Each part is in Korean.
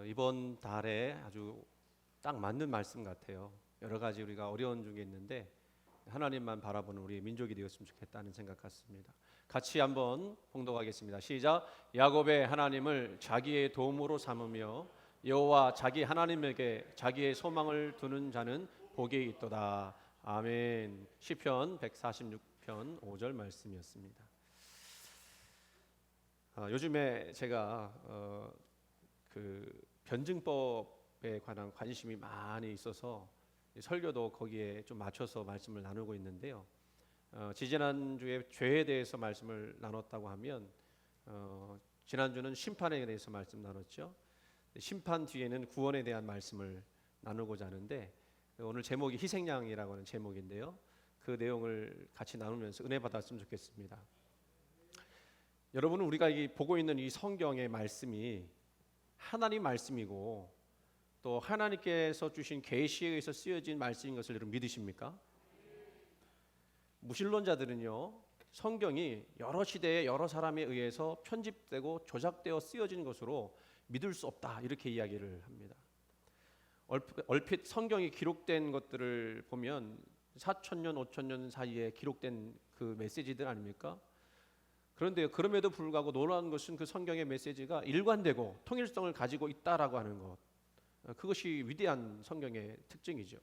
이번 달에 아주 딱 맞는 말씀 같아요. 여러 가지 우리가 어려운 중에 있는데 하나님만 바라보는 우리 민족이 되었으면 좋겠다는 생각 같습니다. 같이 한번 봉독하겠습니다. 시작. 야곱의 하나님을 자기의 도움으로 삼으며 여호와 자기 하나님에게 자기의 소망을 두는 자는 복이 있도다. 아멘. 시편 146편 5절 말씀이었습니다. 요즘에 제가 그 변증법에 관한 관심이 많이 있어서 설교도 거기에 좀 맞춰서 말씀을 나누고 있는데요. 지지난주에 죄에 대해서 말씀을 나눴다고 하면 지난주는 심판에 대해서 말씀 나눴죠. 심판 뒤에는 구원에 대한 말씀을 나누고자 하는데 오늘 제목이 희생양이라고 하는 제목인데요. 그 내용을 같이 나누면서 은혜 받았으면 좋겠습니다. 여러분은 우리가 보고 있는 이 성경의 말씀이 하나님 말씀이고 또 하나님께서 주신 계시에 의해서 쓰여진 말씀인 것을 여러분 믿으십니까? 무신론자들은요, 성경이 여러 시대에 여러 사람에 의해서 편집되고 조작되어 쓰여진 것으로 믿을 수 없다 이렇게 이야기를 합니다. 얼핏 성경이 기록된 것들을 보면 4,000년, 5,000년 사이에 기록된 그 메시지들 아닙니까? 그런데 그럼에도 불구하고 놀라운 것은 그 성경의 메시지가 일관되고 통일성을 가지고 있다라고 하는 것, 그것이 위대한 성경의 특징이죠.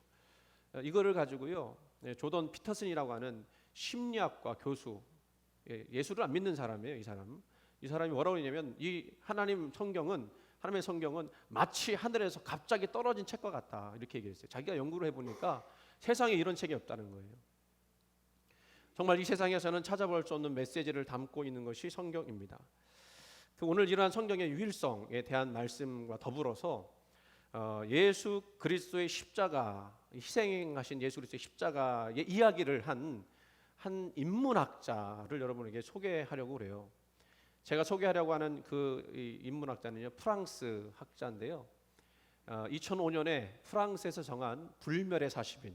이거를 가지고요, 조던 피터슨이라고 하는 심리학과 교수, 예수를 안 믿는 사람이에요. 이 사람이 뭐라고 했냐면 이 하나님의 성경은 마치 하늘에서 갑자기 떨어진 책과 같다 이렇게 얘기했어요. 자기가 연구를 해보니까 세상에 이런 책이 없다는 거예요. 정말 이 세상에서는 찾아볼 수 없는 메시지를 담고 있는 것이 성경입니다. 오늘 이러한 성경의 유일성에 대한 말씀과 더불어서 예수 그리스도의 십자가, 희생하신 예수 그리스도의 십자가의 이야기를 한 인문학자를 여러분에게 소개하려고 그래요. 제가 소개하려고 하는 그 인문학자는요, 프랑스 학자인데요. 2005년에 프랑스에서 정한 불멸의 40인,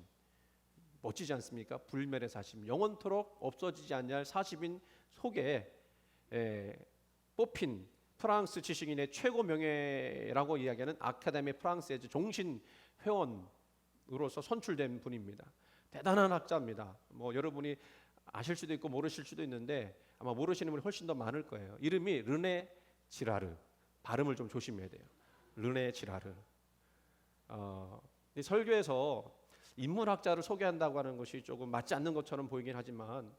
멋지지 않습니까? 불멸의 40인, 영원토록 없어지지 않을 40인 속에 뽑힌 프랑스 지식인의 최고 명예라고 이야기하는 아카데미 프랑스의 종신 회원으로서 선출된 분입니다. 대단한 학자입니다. 여러분이 아실 수도 있고 모르실 수도 있는데 아마 모르시는 분이 훨씬 더 많을 거예요. 이름이 르네 지라르. 발음을 좀 조심해야 돼요. 르네 지라르. 설교에서 인문학자를 소개한다고 하는 것이 조금 맞지 않는 것처럼 보이긴 하지만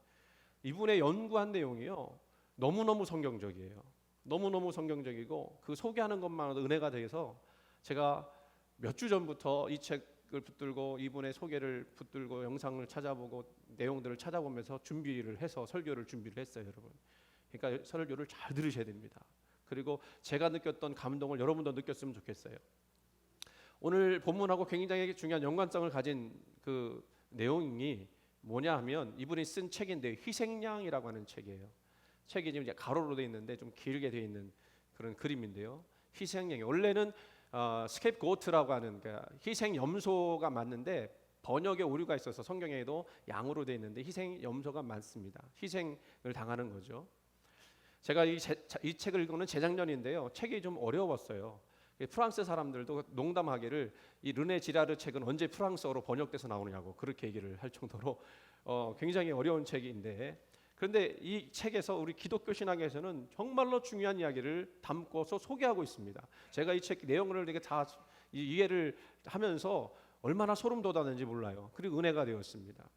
이분의 연구한 내용이요, 너무너무 성경적이에요. 너무너무 성경적이고 그 소개하는 것만으로도 은혜가 돼서 제가 몇 주 전부터 이 책을 붙들고 이분의 소개를 붙들고 영상을 찾아보고 내용들을 찾아보면서 준비를 해서 설교를 준비를 했어요, 여러분. 그러니까 설교를 잘 들으셔야 됩니다. 그리고 제가 느꼈던 감동을 여러분도 느꼈으면 좋겠어요. 오늘 본문하고 굉장히 중요한 연관성을 가진 그 내용이 뭐냐 하면 이분이 쓴 책인데 희생양이라고 하는 책이에요. 책이 지금 가로로 되어 있는데 좀 길게 되어 있는 그런 그림인데요. 희생양이 원래는 스케이프고트라고 하는 희생 염소가 맞는데 번역에 오류가 있어서 성경에도 양으로 되어 있는데 희생 염소가 맞습니다. 희생을 당하는 거죠. 제가 이 책을 읽은 건 재작년인데요. 책이 좀 어려웠어요. 프랑스 사람들도 농담하기를 이 르네 지라르 책은 언제 프랑스어로 번역돼서 나오느냐고 그렇게 얘기를 할 정도로 굉장히 어려운 책인데, 그런데 이 책에서 우리 기독교 신학에서는 정말로 중요한 이야기를 담고서 소개하고 있습니다. 제가 이 책 내용을 되게 다 이해를 하면서 얼마나 소름 돋았는지 몰라요. 그리고 은혜가 되었습니다.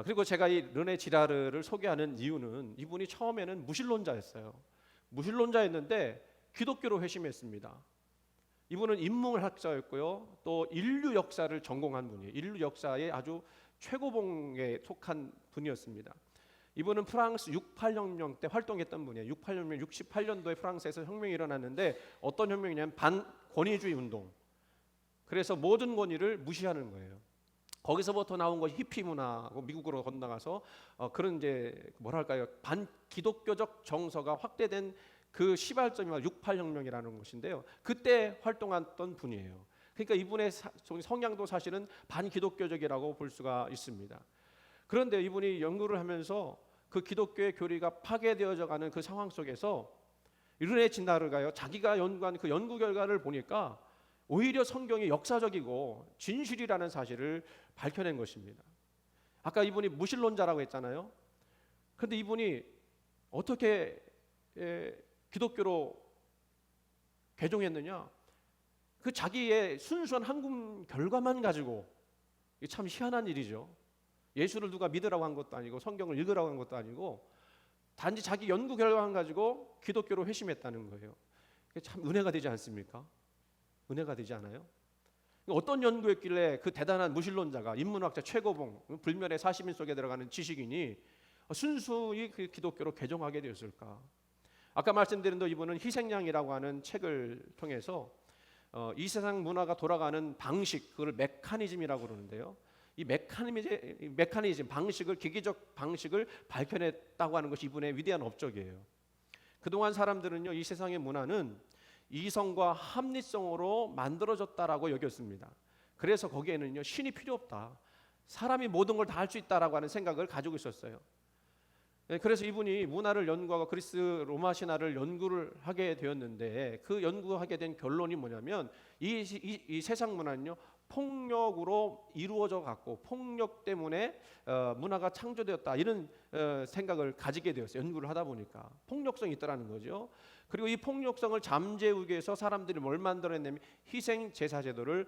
그리고 제가 이 르네 지라르를 소개하는 이유는 이분이 처음에는 무신론자였어요. 무신론자였는데 기독교로 회심했습니다. 이분은 인문학자였고요, 또 인류 역사를 전공한 분이에요. 인류 역사의 아주 최고봉에 속한 분이었습니다. 이분은 프랑스 68혁명 때 활동했던 분이에요. 68혁명 68년도에 프랑스에서 혁명이 일어났는데 어떤 혁명이냐면 반권위주의 운동. 그래서 모든 권위를 무시하는 거예요. 거기서부터 나온 것이 히피 문화고 미국으로 건너가서 그런 뭐랄까요, 반기독교적 정서가 확대된 그 시발점이 68혁명이라는 것인데요. 그때 활동했던 분이에요. 그러니까 이분의 성향도 사실은 반기독교적이라고 볼 수가 있습니다. 그런데 이분이 연구를 하면서 그 기독교의 교리가 파괴되어져 가는 그 상황 속에서 르네 진다르가요, 자기가 연구한 그 연구 결과를 보니까 오히려 성경이 역사적이고 진실이라는 사실을 밝혀낸 것입니다. 아까 이분이 무신론자라고 했잖아요. 그런데 이분이 어떻게 기독교로 개종했느냐? 그 자기의 순수한 한국 결과만 가지고, 참 희한한 일이죠. 예수를 누가 믿으라고 한 것도 아니고 성경을 읽으라고 한 것도 아니고 단지 자기 연구 결과만 가지고 기독교로 회심했다는 거예요. 참 은혜가 되지 않습니까? 은혜가 되지 않아요? 어떤 연구였길래 그 대단한 무신론자가, 인문학자 최고봉, 불멸의 40인 속에 들어가는 지식인이 순수히 그 기독교로 개종하게 되었을까? 아까 말씀드린 대로 이분은 희생양이라고 하는 책을 통해서 이 세상 문화가 돌아가는 방식, 그걸 메커니즘이라고 그러는데요. 이 메커니즘 방식을, 기계적 방식을 밝혀냈다고 하는 것이 이분의 위대한 업적이에요. 그동안 사람들은요, 이 세상의 문화는 이성과 합리성으로 만들어졌다라고 여겼습니다. 그래서 거기에는요, 신이 필요 없다, 사람이 모든 걸 다 할 수 있다라고 하는 생각을 가지고 있었어요. 그래서 이분이 문화를 연구하고 그리스 로마 신화를 연구를 하게 되었는데, 그 연구하게 된 결론이 뭐냐면 이 세상 문화는요, 폭력으로 이루어져 갔고 폭력 때문에 문화가 창조되었다, 이런 생각을 가지게 되었어요. 연구를 하다 보니까 폭력성이 있더라는 거죠. 그리고 이 폭력성을 잠재우기 위해서 사람들이 뭘 만들어내냐면 희생 제사 제도를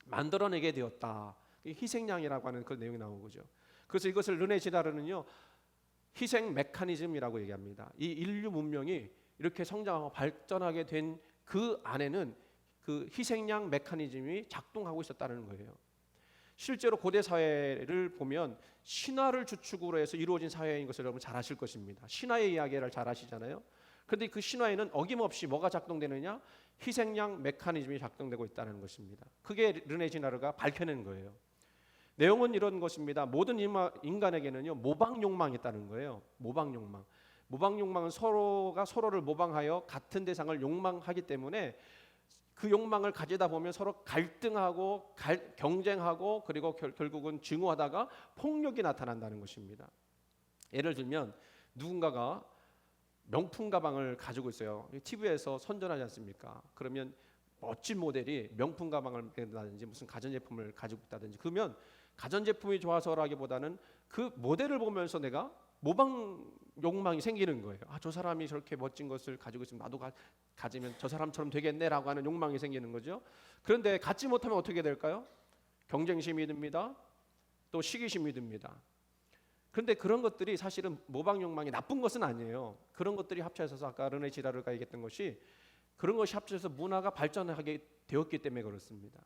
만들어내게 되었다. 희생양이라고 하는 그 내용이 나온 거죠. 그래서 이것을 르네 지다르는요, 희생 메커니즘이라고 얘기합니다. 이 인류 문명이 이렇게 성장하고 발전하게 된 그 안에는 그 희생양 메커니즘이 작동하고 있었다는 거예요. 실제로 고대 사회를 보면 신화를 주축으로 해서 이루어진 사회인 것을 여러분 잘 아실 것입니다. 신화의 이야기를 잘 아시잖아요. 그런데 그 신화에는 어김없이 뭐가 작동되느냐? 희생양 메커니즘이 작동되고 있다는 것입니다. 그게 르네 지나르가 밝혀낸 거예요. 내용은 이런 것입니다. 모든 인간에게는요, 모방 욕망이 있다는 거예요. 모방 욕망. 모방 욕망은 서로가 서로를 모방하여 같은 대상을 욕망하기 때문에 그 욕망을 가지다 보면 서로 갈등하고 경쟁하고, 그리고 결국은 증오하다가 폭력이 나타난다는 것입니다. 예를 들면 누군가가 명품 가방을 가지고 있어요. TV에서 선전하지 않습니까? 그러면 멋진 모델이 명품 가방을 든다든지 무슨 가전제품을 가지고 있다든지, 그러면 가전제품이 좋아서라기보다는 그 모델을 보면서 내가 모방 욕망이 생기는 거예요. 저 사람이 저렇게 멋진 것을 가지고 있으면 나도 가지면 저 사람처럼 되겠네라고 하는 욕망이 생기는 거죠. 그런데 갖지 못하면 어떻게 될까요? 경쟁심이 듭니다. 또 시기심이 듭니다. 그런데 그런 것들이 사실은 모방 욕망이 나쁜 것은 아니에요. 그런 것들이 합쳐서 아까 르네 지라르가 얘기했던 것이, 그런 것이 합쳐서 문화가 발전하게 되었기 때문에 그렇습니다.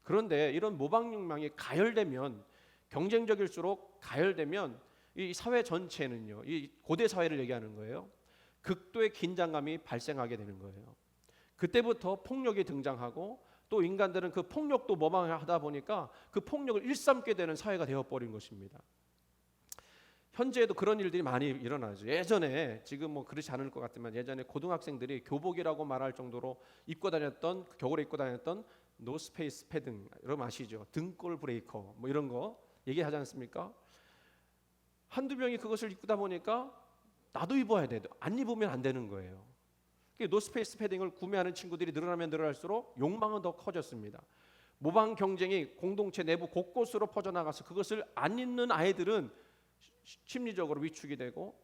그런데 이런 모방 욕망이 가열되면, 경쟁적일수록 가열되면 이 사회 전체는요, 이 고대 사회를 얘기하는 거예요, 극도의 긴장감이 발생하게 되는 거예요. 그때부터 폭력이 등장하고, 또 인간들은 그 폭력도 모방하다 보니까 그 폭력을 일삼게 되는 사회가 되어버린 것입니다. 현재에도 그런 일들이 많이 일어나죠. 예전에, 지금 뭐 그렇지 않을 것 같지만 예전에 고등학생들이 교복이라고 말할 정도로 입고 다녔던, 겨울에 입고 다녔던 노스페이스 패딩, 여러분 아시죠? 등골 브레이커 뭐 이런 거 얘기하지 않습니까? 한두 명이 그것을 입다 보니까 나도 입어야 돼. 안 입으면 안 되는 거예요. 노스페이스 패딩을 구매하는 친구들이 늘어나면 늘어날수록 욕망은 더 커졌습니다. 모방 경쟁이 공동체 내부 곳곳으로 퍼져나가서 그것을 안 입는 아이들은 심리적으로 위축이 되고,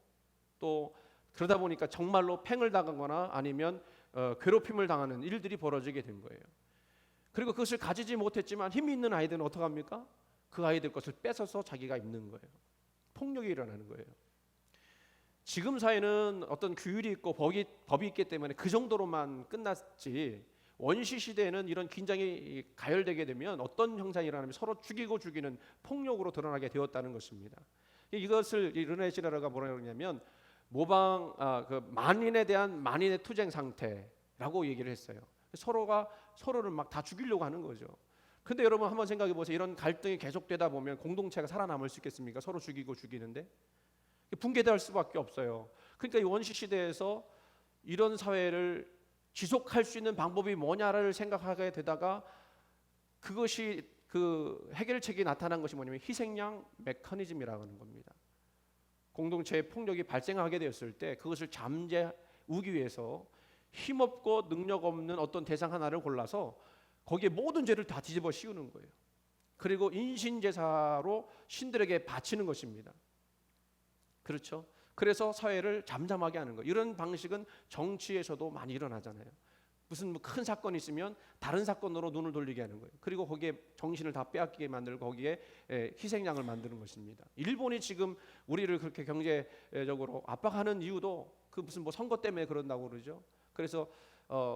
또 그러다 보니까 정말로 팽을 당하거나 아니면 괴롭힘을 당하는 일들이 벌어지게 된 거예요. 그리고 그것을 가지지 못했지만 힘이 있는 아이들은 어떻게 합니까? 그 아이들 것을 뺏어서 자기가 입는 거예요. 폭력이 일어나는 거예요. 지금 사회는 어떤 규율이 있고 법이 있기 때문에 그 정도로만 끝났지, 원시 시대에는 이런 긴장이 가열되게 되면 어떤 형상이 일어나면 서로 죽이고 죽이는 폭력으로 드러나게 되었다는 것입니다. 이것을 르네 지라르가 뭐라 그러냐면 그 만인에 대한 만인의 투쟁 상태라고 얘기를 했어요. 서로가 서로를 막 다 죽이려고 하는 거죠. 근데 여러분 한번 생각해 보세요. 이런 갈등이 계속되다 보면 공동체가 살아남을 수 있겠습니까? 서로 죽이고 죽이는데 붕괴될 수밖에 없어요. 그러니까 이 원시 시대에서 이런 사회를 지속할 수 있는 방법이 뭐냐를 생각하게 되다가, 그것이 그 해결책이 나타난 것이 뭐냐면 희생양 메커니즘이라고 하는 겁니다. 공동체의 폭력이 발생하게 되었을 때 그것을 잠재우기 위해서 힘없고 능력 없는 어떤 대상 하나를 골라서 거기에 모든 죄를 다 뒤집어 씌우는 거예요. 그리고 인신제사로 신들에게 바치는 것입니다. 그렇죠? 그래서 사회를 잠잠하게 하는 거예요. 이런 방식은 정치에서도 많이 일어나잖아요. 무슨 큰 사건이 있으면 다른 사건으로 눈을 돌리게 하는 거예요. 그리고 거기에 정신을 다 빼앗기게 만들고 거기에 희생양을 만드는 것입니다. 일본이 지금 우리를 그렇게 경제적으로 압박하는 이유도 그 무슨 뭐 선거 때문에 그런다고 그러죠. 그래서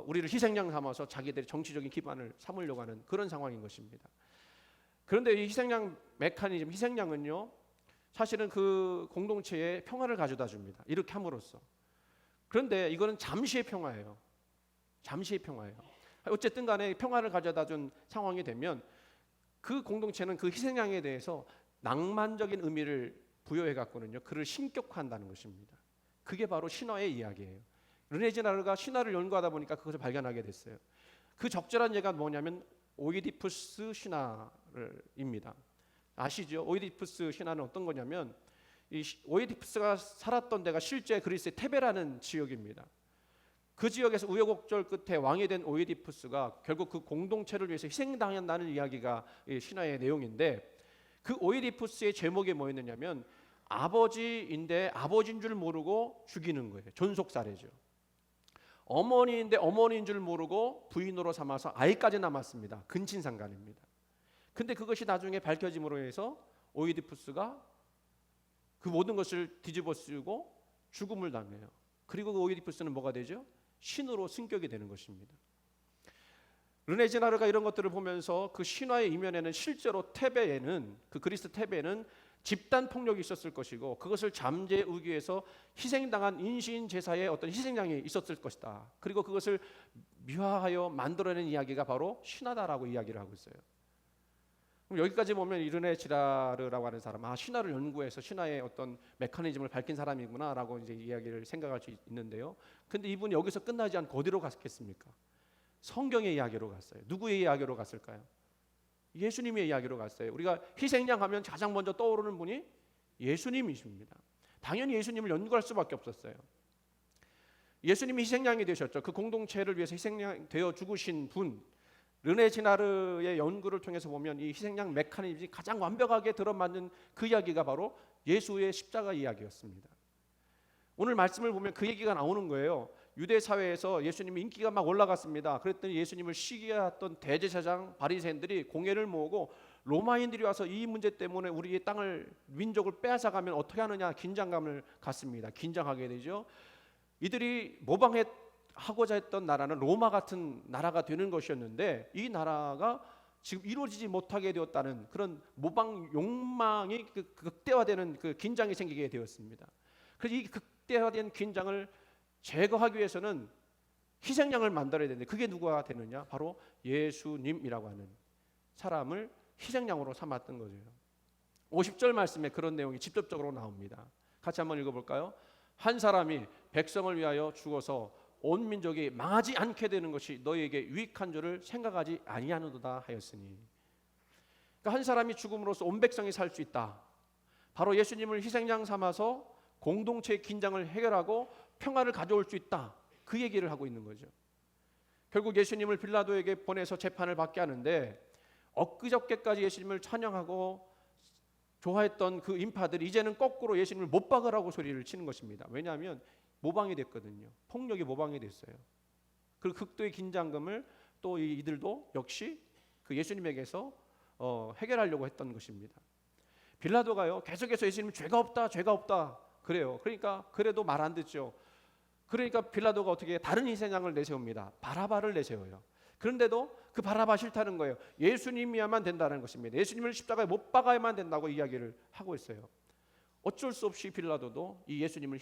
우리를 희생양 삼아서 자기들의 정치적인 기반을 삼으려고 하는 그런 상황인 것입니다. 그런데 이 희생양 메커니즘, 희생양은요, 사실은 그 공동체에 평화를 가져다 줍니다. 이렇게 함으로써. 그런데 이거는 잠시의 평화예요. 잠시의 평화예요. 어쨌든 간에 평화를 가져다 준 상황이 되면 그 공동체는 그 희생양에 대해서 낭만적인 의미를 부여해 갖고는요, 그를 신격화한다는 것입니다. 그게 바로 신화의 이야기예요. 르네 지나르가 신화를 연구하다 보니까 그것을 발견하게 됐어요. 그 적절한 예가 뭐냐면 오이디푸스 신화입니다. 아시죠? 오이디푸스 신화는 어떤 거냐면 이 오이디푸스가 살았던 데가 실제 그리스의 테베라는 지역입니다. 그 지역에서 우여곡절 끝에 왕이 된 오이디푸스가 결국 그 공동체를 위해서 희생당한다는 이야기가 신화의 내용인데, 그 오이디푸스의 제목이 뭐였느냐면 아버지인데 아버지인 줄 모르고 죽이는 거예요. 존속살해죠. 어머니인데 어머니인 줄 모르고 부인으로 삼아서 아이까지 남았습니다. 근친상간입니다. 근데 그것이 나중에 밝혀짐으로 해서 오이디푸스가 그 모든 것을 뒤집어 쓰고 죽음을 당해요. 그리고 그 오이디푸스는 뭐가 되죠? 신으로 승격이 되는 것입니다. 르네 지나르가 이런 것들을 보면서 그 신화의 이면에는 실제로 테베에는, 그 그리스 테베에는 집단 폭력이 있었을 것이고 그것을 잠재우기 위해서 희생당한 인신 제사의 어떤 희생양이 있었을 것이다. 그리고 그것을 미화하여 만들어낸 이야기가 바로 신화다라고 이야기를 하고 있어요. 그럼 여기까지 보면 르네 지나르라고 하는 사람, 신화를 연구해서 신화의 어떤 메커니즘을 밝힌 사람이구나라고 이제 이야기를 생각할 수 있는데요. 근데 이분이 여기서 끝나지 않고 어디로 갔겠습니까? 성경의 이야기로 갔어요. 누구의 이야기로 갔을까요? 예수님의 이야기로 갔어요. 우리가 희생양 하면 가장 먼저 떠오르는 분이 예수님이십니다. 당연히 예수님을 연구할 수밖에 없었어요. 예수님이 희생양이 되셨죠. 그 공동체를 위해서 희생양 되어 죽으신 분, 르네 지나르의 연구를 통해서 보면 이 희생양 메커니즘이 가장 완벽하게 들어맞는 그 이야기가 바로 예수의 십자가 이야기였습니다. 오늘 말씀을 보면 그 얘기가 나오는 거예요. 유대 사회에서 예수님이 인기가 막 올라갔습니다. 그랬더니 예수님을 시기했던 대제사장 바리새인들이 공회를 모으고 로마인들이 와서 이 문제 때문에 우리의 땅을, 민족을 빼앗아가면 어떻게 하느냐 긴장감을 갖습니다. 긴장하게 되죠. 이들이 모방하고자 했던 나라는 로마 같은 나라가 되는 것이었는데 이 나라가 지금 이루어지지 못하게 되었다는 그런 모방 욕망이 극대화되는 그 긴장이 생기게 되었습니다. 그래서 이 극대화된 긴장을 제거하기 위해서는 희생양을 만들어야 되는데 그게 누가 되느냐? 바로 예수님이라고 하는 사람을 희생양으로 삼았던 거죠. 50절 말씀에 그런 내용이 직접적으로 나옵니다. 같이 한번 읽어볼까요? 한 사람이 백성을 위하여 죽어서 온 민족이 망하지 않게 되는 것이 너희에게 유익한 줄을 생각하지 아니하노도다 하였으니, 그러니까 한 사람이 죽음으로써 온 백성이 살 수 있다. 바로 예수님을 희생양 삼아서 공동체의 긴장을 해결하고 평화를 가져올 수 있다. 그 얘기를 하고 있는 거죠. 결국 예수님을 빌라도에게 보내서 재판을 받게 하는데 엊그저께까지 예수님을 찬양하고 좋아했던 그 인파들이 이제는 거꾸로 예수님을 못 박으라고 소리를 치는 것입니다. 왜냐하면 모방이 됐거든요. 폭력이 모방이 됐어요. 그 극도의 긴장감을 또 이들도 역시 그 예수님에게서 해결하려고 했던 것입니다. 빌라도가요 계속해서 예수님 죄가 없다, 죄가 없다 그래요. 그러니까 그래도 말 안 듣죠. 그러니까 빌라도가 어떻게 다른 희생양을 내세웁니다. 바라바를 내세워요. 그런데도 그 바라바 싫다는 거예요. 예수님이야만 된다는 것입니다. 예수님을 십자가에 못 박아야만 된다고 이야기를 하고 있어요. 어쩔 수 없이 빌라도도 이 예수님을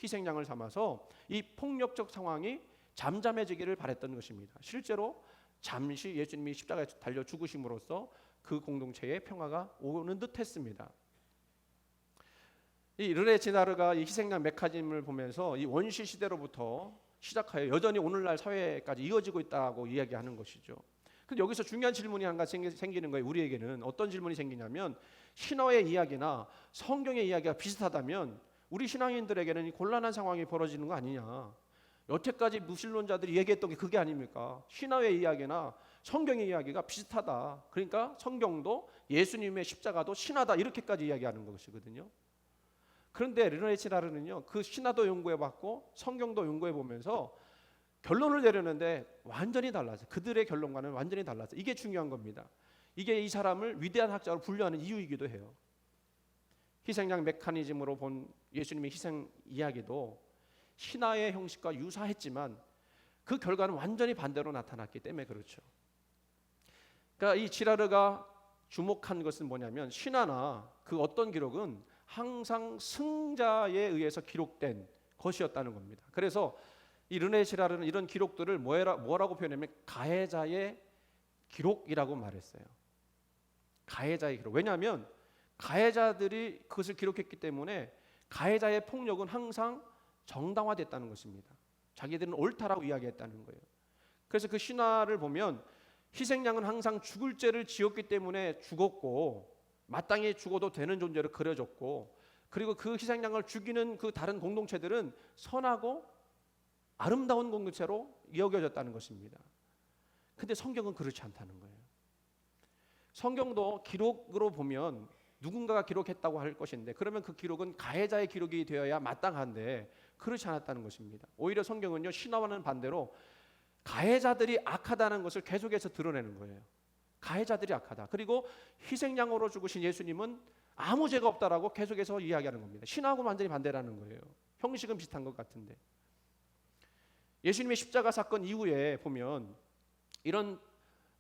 희생양을 삼아서 이 폭력적 상황이 잠잠해지기를 바랬던 것입니다. 실제로 잠시 예수님이 십자가에 달려 죽으심으로써 그 공동체에 평화가 오는 듯했습니다. 이 르네 지나르가 이 희생양 메커니즘을 보면서 이 원시 시대로부터 시작하여 여전히 오늘날 사회까지 이어지고 있다고 이야기하는 것이죠. 근데 여기서 중요한 질문이 한 가지 생기는 거예요. 우리에게는 어떤 질문이 생기냐면 신화의 이야기나 성경의 이야기가 비슷하다면 우리 신앙인들에게는 이 곤란한 상황이 벌어지는 거 아니냐? 여태까지 무신론자들이 얘기했던 게 그게 아닙니까? 신화의 이야기나 성경의 이야기가 비슷하다. 그러니까 성경도 예수님의 십자가도 신화다 이렇게까지 이야기하는 것이거든요. 그런데 르네 치라르는요, 그 신화도 연구해봤고 성경도 연구해보면서 결론을 내렸는데 완전히 달라서, 그들의 결론과는 완전히 달라서, 이게 중요한 겁니다. 이게 이 사람을 위대한 학자로 분류하는 이유이기도 해요. 희생양 메커니즘으로 본 예수님의 희생 이야기도 신화의 형식과 유사했지만 그 결과는 완전히 반대로 나타났기 때문에 그렇죠. 그러니까 이 지라르가 주목한 것은 뭐냐면, 신화나 그 어떤 기록은 항상 승자에 의해서 기록된 것이었다는 겁니다. 그래서 이 르네 지라르는 이런 기록들을 뭐라고 표현하면 가해자의 기록이라고 말했어요. 가해자의 기록. 왜냐하면 가해자들이 그것을 기록했기 때문에 가해자의 폭력은 항상 정당화됐다는 것입니다. 자기들은 옳다라고 이야기했다는 거예요. 그래서 그 신화를 보면 희생양은 항상 죽을 죄를 지었기 때문에 죽었고 마땅히 죽어도 되는 존재로 그려졌고, 그리고 그 희생양을 죽이는 그 다른 공동체들은 선하고 아름다운 공동체로 여겨졌다는 것입니다. 근데 성경은 그렇지 않다는 거예요. 성경도 기록으로 보면 누군가가 기록했다고 할 것인데, 그러면 그 기록은 가해자의 기록이 되어야 마땅한데 그렇지 않았다는 것입니다. 오히려 성경은요, 신화와는 반대로 가해자들이 악하다는 것을 계속해서 드러내는 거예요. 가해자들이 악하다. 그리고 희생양으로 죽으신 예수님은 아무 죄가 없다라고 계속해서 이야기하는 겁니다. 신화하고 완전히 반대라는 거예요. 형식은 비슷한 것 같은데. 예수님의 십자가 사건 이후에 보면 이런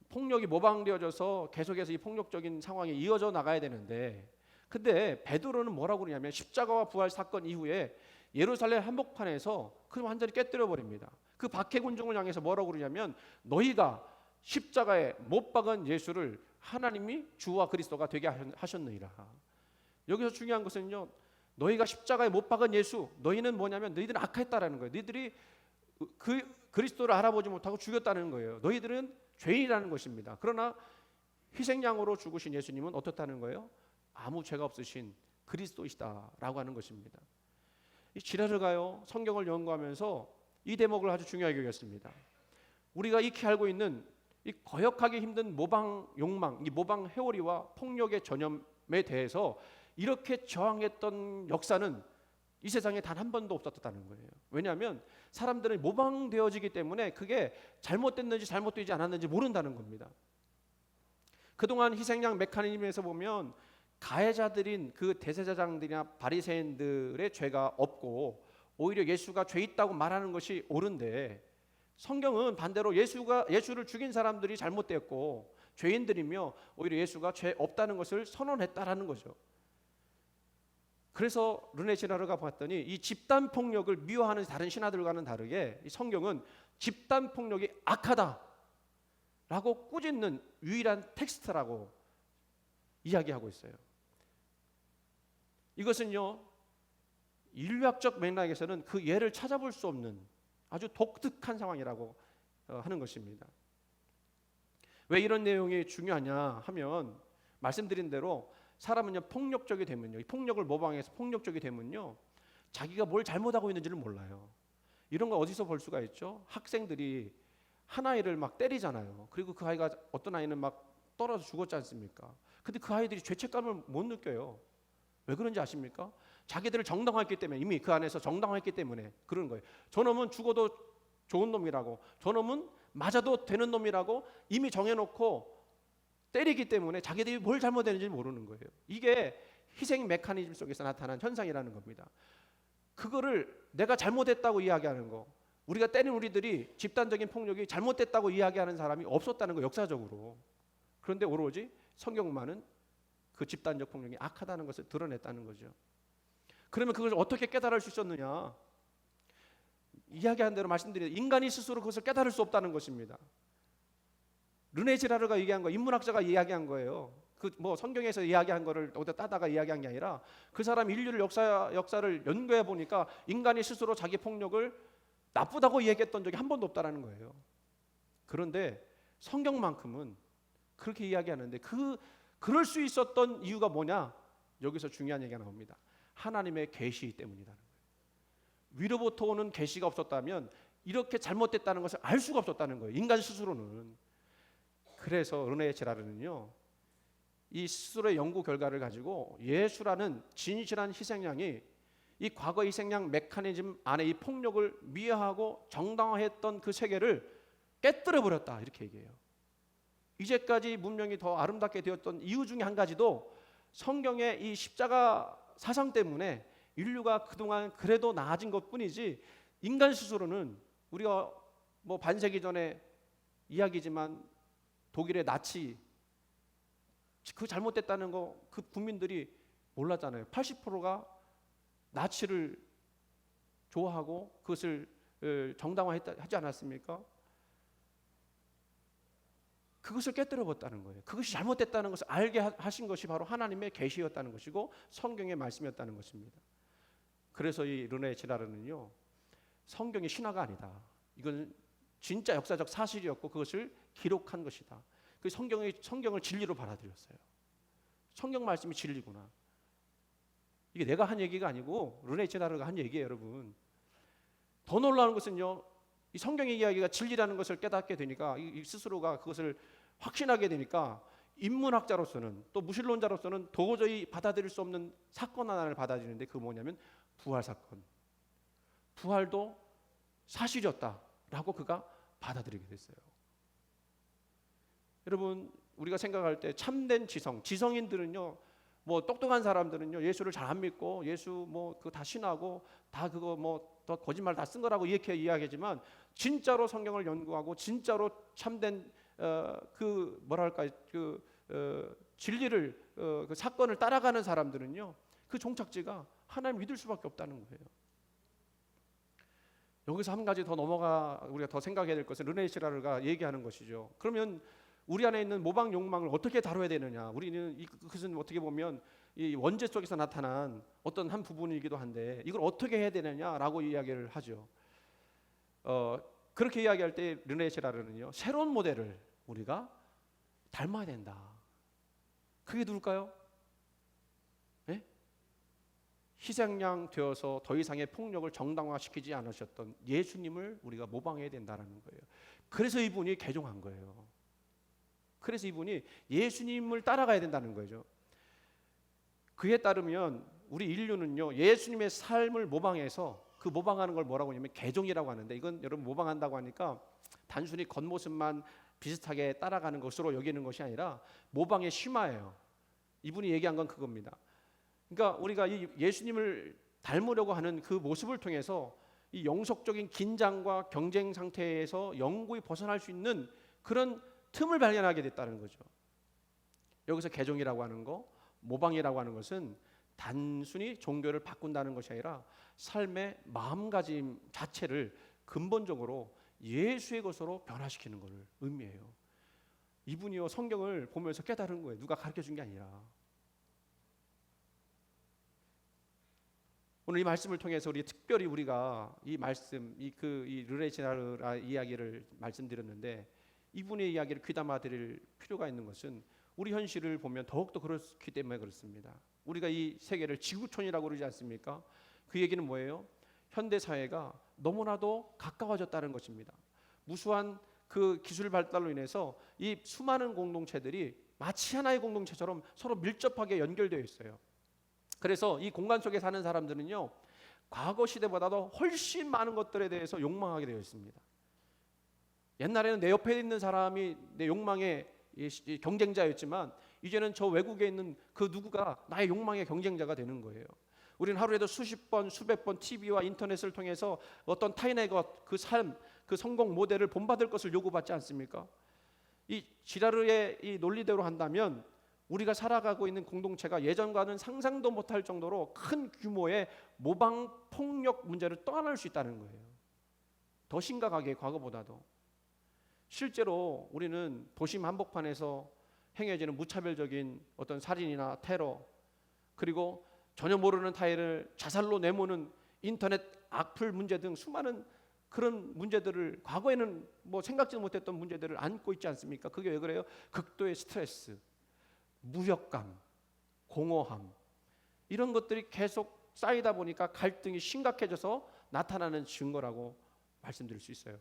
폭력이 모방되어져서 계속해서 이 폭력적인 상황이 이어져 나가야 되는데, 근데 베드로는 뭐라고 그러냐면 십자가와 부활 사건 이후에 예루살렘 한복판에서 그걸 완전히 깨뜨려 버립니다. 그 박해군중을 향해서 뭐라고 그러냐면, 너희가 십자가에 못 박은 예수를 하나님이 주와 그리스도가 되게 하셨느니라. 여기서 중요한 것은요, 너희가 십자가에 못 박은 예수, 너희는 뭐냐면 너희들은 악했다라는 거예요. 너희들이 그 그리스도를 알아보지 못하고 죽였다는 거예요. 너희들은 죄인이라는 것입니다. 그러나 희생양으로 죽으신 예수님은 어떻다는 거예요? 아무 죄가 없으신 그리스도이시다라고 하는 것입니다. 이 지라르가요, 성경을 연구하면서 이 대목을 아주 중요하게 여겼습니다. 우리가 익히 알고 있는 이 거역하기 힘든 모방 욕망, 이 모방 회오리와 폭력의 전염에 대해서 이렇게 저항했던 역사는 이 세상에 단 한 번도 없었다는 거예요. 왜냐하면 사람들은 모방되어지기 때문에 그게 잘못됐는지 잘못되지 않았는지 모른다는 겁니다. 그동안 희생양 메커니즘에서 보면 가해자들인 그 대제사장들이나 바리새인들의 죄가 없고 오히려 예수가 죄 있다고 말하는 것이 옳은데, 성경은 반대로 예수를 죽인 사람들이 잘못되었고 죄인들이며 오히려 예수가 죄 없다는 것을 선언했다라는 거죠. 그래서 르네 지라르가 봤더니 이 집단 폭력을 미워하는 다른 신화들과는 다르게 이 성경은 집단 폭력이 악하다라고 꾸짖는 유일한 텍스트라고 이야기하고 있어요. 이것은요, 인류학적 맥락에서는 그 예를 찾아볼 수 없는 아주 독특한 상황이라고 하는 것입니다. 왜 이런 내용이 중요하냐 하면, 말씀드린 대로 사람은요, 폭력적이 되면요, 이 폭력을 모방해서 폭력적이 되면요, 자기가 뭘 잘못하고 있는지를 몰라요. 이런 거 어디서 볼 수가 있죠? 학생들이 한 아이를 막 때리잖아요. 그리고 그 아이가, 어떤 아이는 막 떨어져 죽었지 않습니까? 근데 그 아이들이 죄책감을 못 느껴요. 왜 그런지 아십니까? 자기들을 정당화했기 때문에, 이미 그 안에서 정당화했기 때문에 그런 거예요. 저놈은 죽어도 좋은 놈이라고, 저놈은 맞아도 되는 놈이라고 이미 정해놓고 때리기 때문에 자기들이 뭘 잘못했는지 모르는 거예요. 이게 희생 메커니즘 속에서 나타난 현상이라는 겁니다. 그거를 내가 잘못했다고 이야기하는 거, 우리가 때린 우리들이 집단적인 폭력이 잘못됐다고 이야기하는 사람이 없었다는 거, 역사적으로. 그런데 오로지 성경만은 그 집단적 폭력이 악하다는 것을 드러냈다는 거죠. 그러면 그걸 어떻게 깨달을 수 있었느냐? 이야기한 대로 말씀드린 인간이 스스로 그것을 깨달을 수 없다는 것입니다. 르네 지라르가 얘기한 거, 인문학자가 이야기한 거예요. 그 뭐 성경에서 이야기한 거를 어디다 따다가 이야기한 게 아니라, 그 사람 인류를 역사를 연구해 보니까 인간이 스스로 자기 폭력을 나쁘다고 얘기했던 적이 한 번도 없다라는 거예요. 그런데 성경만큼은 그렇게 이야기하는데, 그럴 수 있었던 이유가 뭐냐? 여기서 중요한 얘기가 나옵니다. 하나님의 계시 때문이라는 거예요. 위로부터 오는 계시가 없었다면 이렇게 잘못됐다는 것을 알 수가 없었다는 거예요. 인간 스스로는. 그래서 르네 제라르는요, 이 스스로의 연구 결과를 가지고 예수라는 진실한 희생양이 이 과거 희생양 메커니즘 안에 이 폭력을 미화하고 정당화했던 그 세계를 깨뜨려 버렸다, 이렇게 얘기해요. 이제까지 문명이 더 아름답게 되었던 이유 중에 한 가지도 성경의 이 십자가 사상 때문에 인류가 그동안 그래도 나아진 것뿐이지, 인간 스스로는 우리가 뭐 반세기 전에 이야기지만 독일의 나치 그 잘못됐다는 거 그 국민들이 몰랐잖아요. 80%가 나치를 좋아하고 그것을 정당화하지 않았습니까? 그것을 깨뜨려봤다는 거예요. 그것이 잘못됐다는 것을 알게 하신 것이 바로 하나님의 계시였다는 것이고 성경의 말씀이었다는 것입니다. 그래서 이 르네 지라르는요, 성경이 신화가 아니다, 이건 진짜 역사적 사실이었고 그것을 기록한 것이다. 그 성경을 진리로 받아들였어요. 성경 말씀이 진리구나. 이게 내가 한 얘기가 아니고 르네 지라르가 한 얘기예요, 여러분. 더 놀라운 것은요, 이 성경의 이야기가 진리라는 것을 깨닫게 되니까, 이 스스로가 그것을 확신하게 되니까 인문학자로서는, 또 무신론자로서는 도저히 받아들일 수 없는 사건 하나를 받아들이는데, 그게 뭐냐면 부활 사건. 부활도 사실이었다라고 그가 받아들이게 됐어요. 여러분, 우리가 생각할 때 참된 지성인들은요, 뭐 똑똑한 사람들은요, 예수를 잘 안 믿고 예수 뭐 그거 다 신하고 다 그거 뭐 더 거짓말 다 쓴 거라고 이렇게 이야기하지만, 진짜로 성경을 연구하고 진짜로 참된 그 뭐랄까 진리를 그 사건을 따라가는 사람들은요, 그 종착지가 하나님 믿을 수밖에 없다는 거예요. 여기서 한 가지 더 우리가 더 생각해야 될 것은 르네 지라르가 얘기하는 것이죠. 그러면 우리 안에 있는 모방 욕망을 어떻게 다뤄야 되느냐? 우리는 그것은 어떻게 보면 이 원죄 속에서 나타난 어떤 한 부분이기도 한데, 이걸 어떻게 해야 되느냐라고 이야기를 하죠. 그렇게 이야기할 때 르네 지라르는요, 새로운 모델을 우리가 닮아야 된다. 그게 누굴까요? 네? 희생양 되어서 더 이상의 폭력을 정당화시키지 않으셨던 예수님을 우리가 모방해야 된다는 거예요. 그래서 이분이 개종한 거예요. 그래서 이분이 예수님을 따라가야 된다는 거죠. 그에 따르면 우리 인류는요, 예수님의 삶을 모방해서, 그 모방하는 걸 뭐라고 하냐면 개종이라고 하는데, 이건 여러분 모방한다고 하니까 단순히 겉모습만 비슷하게 따라가는 것으로 여기는 것이 아니라 모방의 심화예요. 이분이 얘기한 건 그겁니다. 그러니까 우리가 이 예수님을 닮으려고 하는 그 모습을 통해서 이 영속적인 긴장과 경쟁 상태에서 영구히 벗어날 수 있는 그런 틈을 발견하게 됐다는 거죠. 여기서 개종이라고 하는 거, 모방이라고 하는 것은 단순히 종교를 바꾼다는 것이 아니라 삶의 마음가짐 자체를 근본적으로 예수의 것으로 변화시키는 것을 의미해요. 이분이요, 성경을 보면서 깨달은 거예요. 누가 가르쳐준 게 아니라. 오늘 이 말씀을 통해서 특별히 우리가 이 말씀, 이 르네 지라르 이야기를 말씀드렸는데, 이분의 이야기를 귀담아 드릴 필요가 있는 것은 우리 현실을 보면 더욱더 그렇기 때문에 그렇습니다. 우리가 이 세계를 지구촌이라고 그러지 않습니까? 그 얘기는 뭐예요? 현대 사회가 너무나도 가까워졌다는 것입니다. 무수한 그 기술 발달로 인해서 이 수많은 공동체들이 마치 하나의 공동체처럼 서로 밀접하게 연결되어 있어요. 그래서 이 공간 속에 사는 사람들은요, 과거 시대보다도 훨씬 많은 것들에 대해서 욕망하게 되어 있습니다. 옛날에는 내 옆에 있는 사람이 내 욕망의 경쟁자였지만, 이제는 저 외국에 있는 그 누구가 나의 욕망의 경쟁자가 되는 거예요. 우리는 하루에도 수십 번, 수백 번 TV와 인터넷을 통해서 어떤 타인의 것, 그 삶, 그 성공 모델을 본받을 것을 요구받지 않습니까? 이 지라르의 이 논리대로 한다면 우리가 살아가고 있는 공동체가 예전과는 상상도 못할 정도로 큰 규모의 모방 폭력 문제를 떠안을 수 있다는 거예요. 더 심각하게 과거보다도. 실제로 우리는 도심 한복판에서 행해지는 무차별적인 어떤 살인이나 테러, 그리고 전혀 모르는 타인을 자살로 내모는 인터넷 악플 문제 등 수많은 그런 문제들을, 과거에는 뭐 생각지도 못했던 문제들을 안고 있지 않습니까? 그게 왜 그래요? 극도의 스트레스, 무력감, 공허함, 이런 것들이 계속 쌓이다 보니까 갈등이 심각해져서 나타나는 증거라고 말씀드릴 수 있어요.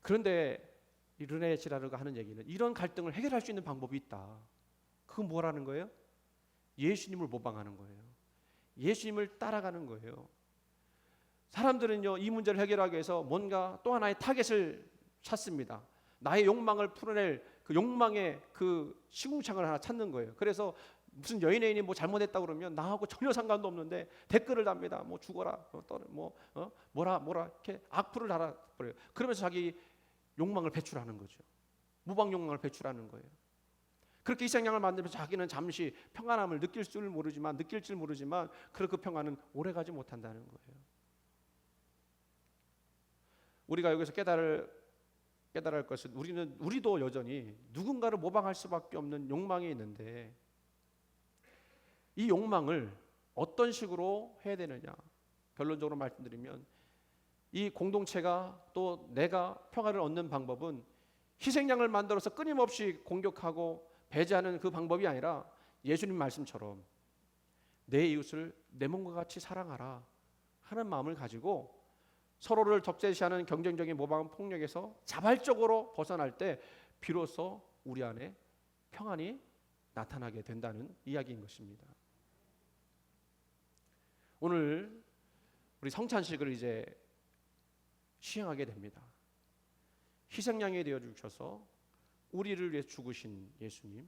그런데 이 르네 지라르가 하는 얘기는 이런 갈등을 해결할 수 있는 방법이 있다. 그건 뭐라는 거예요? 예수님을 모방하는 거예요. 예수님을 따라가는 거예요. 사람들은요, 이 문제를 해결하기 위해서 뭔가 또 하나의 타겟을 찾습니다. 나의 욕망을 풀어낼 그 욕망의 그 시궁창을 하나 찾는 거예요. 그래서 무슨 여인이 뭐 잘못했다 그러면 나하고 전혀 상관도 없는데 댓글을 답니다. 뭐 죽어라, 뭐라 이렇게 악플을 달아버려요. 그러면서 자기 욕망을 배출하는 거죠. 무방 욕망을 배출하는 거예요. 그렇게 희생양을 만들면서 자기는 잠시 평안함을 느낄 모르지만 그 평안은 오래가지 못한다는 거예요. 우리가 여기서 깨달을 것은 우리도 여전히 누군가를 모방할 수밖에 없는 욕망이 있는데 이 욕망을 어떤 식으로 해야 되느냐. 결론적으로 말씀드리면 이 공동체가 또 내가 평화를 얻는 방법은 희생양을 만들어서 끊임없이 공격하고 배제하는 그 방법이 아니라 예수님 말씀처럼 내 이웃을 내 몸과 같이 사랑하라 하는 마음을 가지고 서로를 적재시하는 경쟁적인 모방 폭력에서 자발적으로 벗어날 때 비로소 우리 안에 평안이 나타나게 된다는 이야기인 것입니다. 오늘 우리 성찬식을 이제 시행하게 됩니다. 희생양이 되어 주셔서 우리를 위해 죽으신 예수님,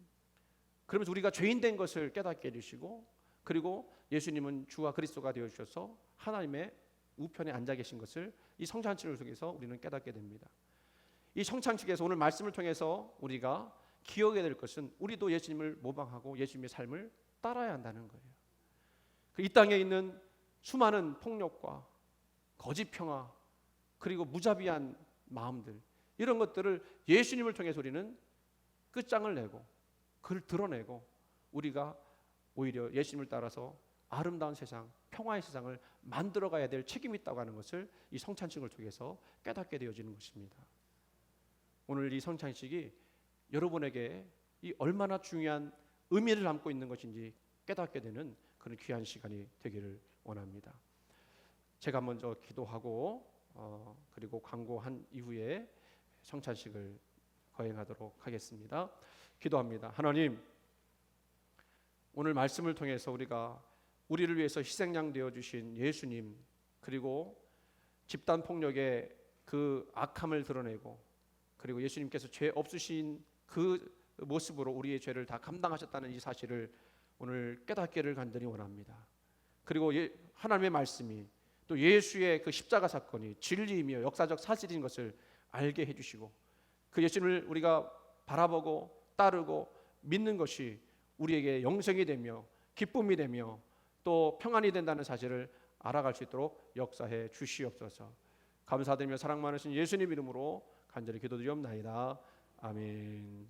그러면서 우리가 죄인 된 것을 깨닫게 해주시고, 그리고 예수님은 주와 그리스도가 되어 주셔서 하나님의 우편에 앉아 계신 것을 이 성찬식을 통해서 우리는 깨닫게 됩니다. 이 성찬식에서 오늘 말씀을 통해서 우리가 기억해야 될 것은 우리도 예수님을 모방하고 예수님의 삶을 따라야 한다는 거예요. 이 땅에 있는 수많은 폭력과 거짓 평화 그리고 무자비한 마음들, 이런 것들을 예수님을 통해서 우리는 끝장을 내고 그를 드러내고 우리가 오히려 예수님을 따라서 아름다운 세상, 평화의 세상을 만들어가야 될 책임이 있다고 하는 것을 이 성찬식을 통해서 깨닫게 되어지는 것입니다. 오늘 이 성찬식이 여러분에게 이 얼마나 중요한 의미를 담고 있는 것인지 깨닫게 되는 그런 귀한 시간이 되기를 원합니다. 제가 먼저 기도하고 그리고 광고한 이후에 성찬식을 거행하도록 하겠습니다. 기도합니다. 하나님, 오늘 말씀을 통해서 우리를 위해서 희생양 되어 주신 예수님, 그리고 집단 폭력의 그 악함을 드러내고, 그리고 예수님께서 죄 없으신 그 모습으로 우리의 죄를 다 감당하셨다는 이 사실을 오늘 깨닫기를 간절히 원합니다. 그리고 하나님의 말씀이 또 예수의 그 십자가 사건이 진리이며 역사적 사실인 것을 알게 해주시고, 그 예수님을 우리가 바라보고 따르고 믿는 것이 우리에게 영생이 되며 기쁨이 되며 또 평안이 된다는 사실을 알아갈 수 있도록 역사해 주시옵소서. 감사드리며 사랑 많으신 예수님 이름으로 간절히 기도드리옵나이다. 아멘.